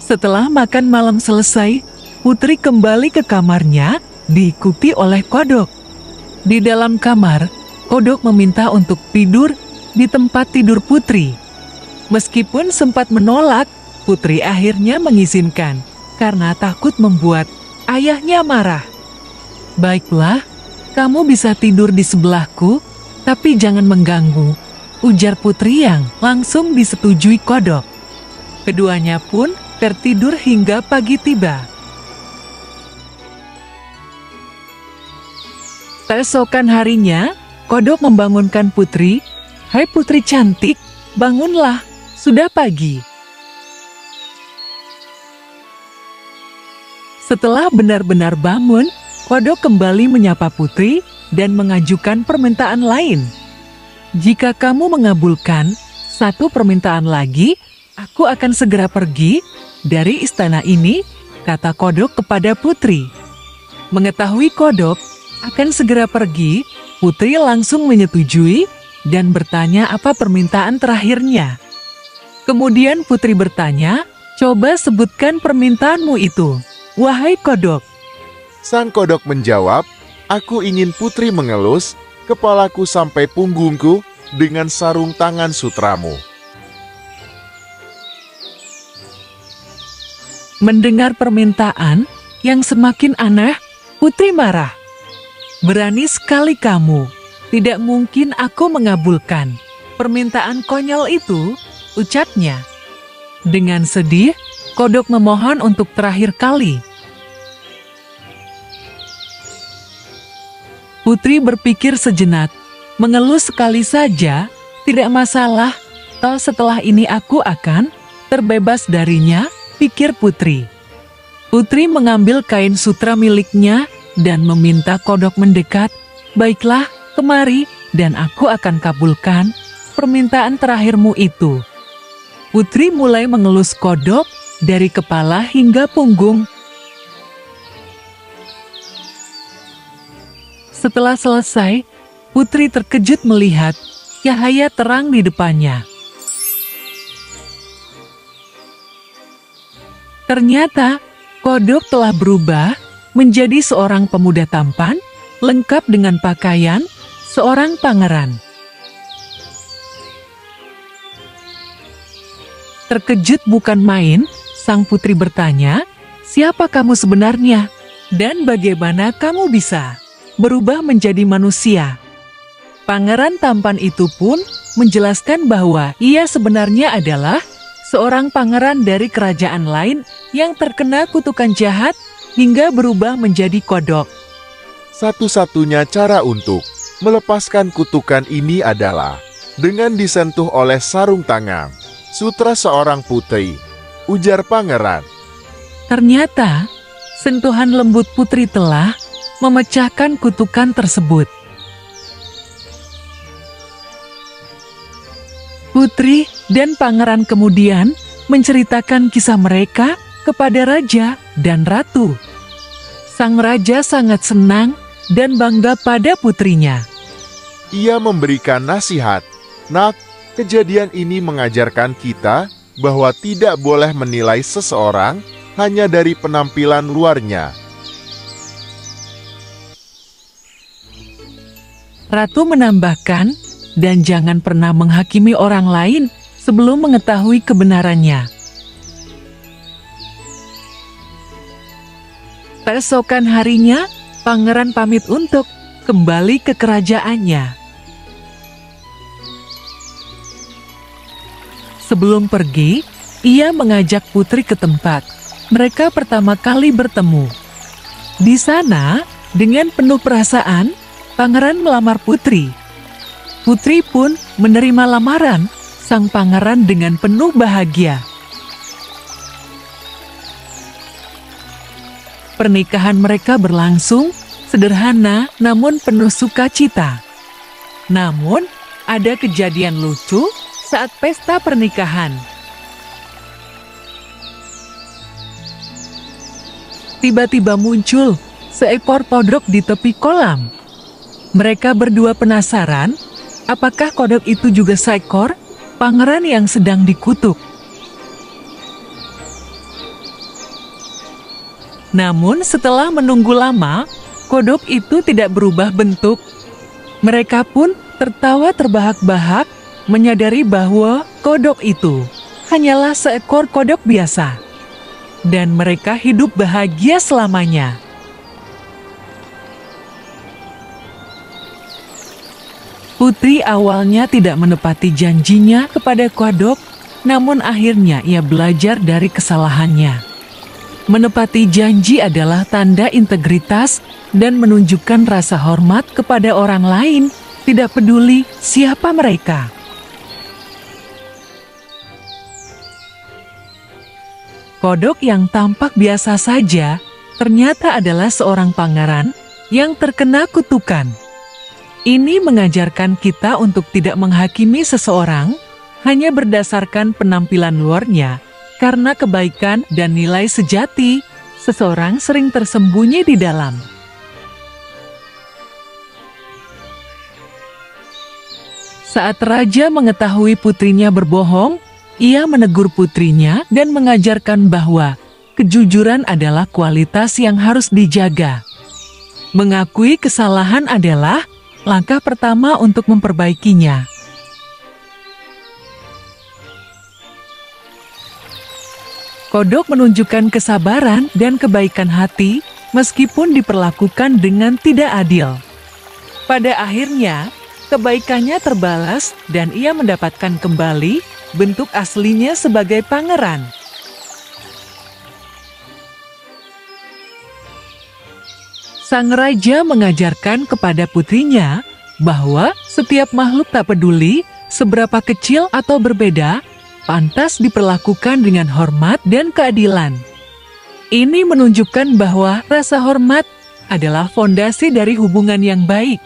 Setelah makan malam selesai, Putri kembali ke kamarnya, diikuti oleh kodok. Di dalam kamar, kodok meminta untuk tidur di tempat tidur Putri. Meskipun sempat menolak, Putri akhirnya mengizinkan karena takut membuat ayahnya marah. "Baiklah, kamu bisa tidur di sebelahku, tapi jangan mengganggu," ujar Putri yang langsung disetujui kodok. Keduanya pun tertidur hingga pagi tiba. Keesokan harinya, kodok membangunkan Putri. "Hai Putri cantik, bangunlah, sudah pagi." Setelah benar-benar bangun, kodok kembali menyapa Putri dan mengajukan permintaan lain. "Jika kamu mengabulkan satu permintaan lagi, aku akan segera pergi dari istana ini," kata kodok kepada Putri. Mengetahui kodok akan segera pergi, Putri langsung menyetujui dan bertanya apa permintaan terakhirnya. Kemudian Putri bertanya, "Coba sebutkan permintaanmu itu, wahai kodok." Sang kodok menjawab, "Aku ingin Putri mengelus kepalaku sampai punggungku dengan sarung tangan sutramu." Mendengar permintaan yang semakin aneh, Putri marah. "Berani sekali kamu, tidak mungkin aku mengabulkan permintaan konyol itu," ucapnya. Dengan sedih, kodok memohon untuk terakhir kali. Putri berpikir sejenak, "Mengelus sekali saja, tidak masalah, toh setelah ini aku akan terbebas darinya," pikir Putri. Putri mengambil kain sutra miliknya dan meminta kodok mendekat. "Baiklah, kemari dan aku akan kabulkan permintaan terakhirmu itu." Putri mulai mengelus kodok dari kepala hingga punggung. Setelah selesai, Putri terkejut melihat cahaya terang di depannya. Ternyata, kodok telah berubah menjadi seorang pemuda tampan, lengkap dengan pakaian seorang pangeran. Terkejut bukan main, sang putri bertanya, "Siapa kamu sebenarnya? Dan bagaimana kamu bisa berubah menjadi manusia?" Pangeran tampan itu pun menjelaskan bahwa ia sebenarnya adalah seorang pangeran dari kerajaan lain yang terkena kutukan jahat hingga berubah menjadi kodok. Satu-satunya cara untuk melepaskan kutukan ini adalah dengan disentuh oleh sarung tangan sutra seorang putri, ujar pangeran. Ternyata, sentuhan lembut Putri telah memecahkan kutukan tersebut. Putri dan pangeran kemudian menceritakan kisah mereka kepada raja dan ratu. Sang raja sangat senang dan bangga pada putrinya. Ia memberikan nasihat, "Nak, kejadian ini mengajarkan kita bahwa tidak boleh menilai seseorang hanya dari penampilan luarnya." Ratu menambahkan, "Dan jangan pernah menghakimi orang lain sebelum mengetahui kebenarannya." Keesokan harinya, pangeran pamit untuk kembali ke kerajaannya. Sebelum pergi, ia mengajak Putri ke tempat mereka pertama kali bertemu. Di sana, dengan penuh perasaan, pangeran melamar Putri. Putri pun menerima lamaran sang pangeran dengan penuh bahagia. Pernikahan mereka berlangsung sederhana namun penuh sukacita. Namun, ada kejadian lucu saat pesta pernikahan. Tiba-tiba muncul seekor kodok di tepi kolam. Mereka berdua penasaran, apakah kodok itu juga seekor pangeran yang sedang dikutuk. Namun setelah menunggu lama, kodok itu tidak berubah bentuk. Mereka pun tertawa terbahak-bahak, menyadari bahwa kodok itu hanyalah seekor kodok biasa. Dan mereka hidup bahagia selamanya. Putri awalnya tidak menepati janjinya kepada kodok, namun akhirnya ia belajar dari kesalahannya. Menepati janji adalah tanda integritas dan menunjukkan rasa hormat kepada orang lain, tidak peduli siapa mereka. Kodok yang tampak biasa saja ternyata adalah seorang pangeran yang terkena kutukan. Ini mengajarkan kita untuk tidak menghakimi seseorang hanya berdasarkan penampilan luarnya, karena kebaikan dan nilai sejati seseorang sering tersembunyi di dalam. Saat raja mengetahui putrinya berbohong, ia menegur putrinya dan mengajarkan bahwa kejujuran adalah kualitas yang harus dijaga. Mengakui kesalahan adalah langkah pertama untuk memperbaikinya. Kodok menunjukkan kesabaran dan kebaikan hati meskipun diperlakukan dengan tidak adil. Pada akhirnya, kebaikannya terbalas dan ia mendapatkan kembali bentuk aslinya sebagai pangeran. Sang raja mengajarkan kepada putrinya bahwa setiap makhluk tak peduli seberapa kecil atau berbeda, pantas diperlakukan dengan hormat dan keadilan. Ini menunjukkan bahwa rasa hormat adalah fondasi dari hubungan yang baik.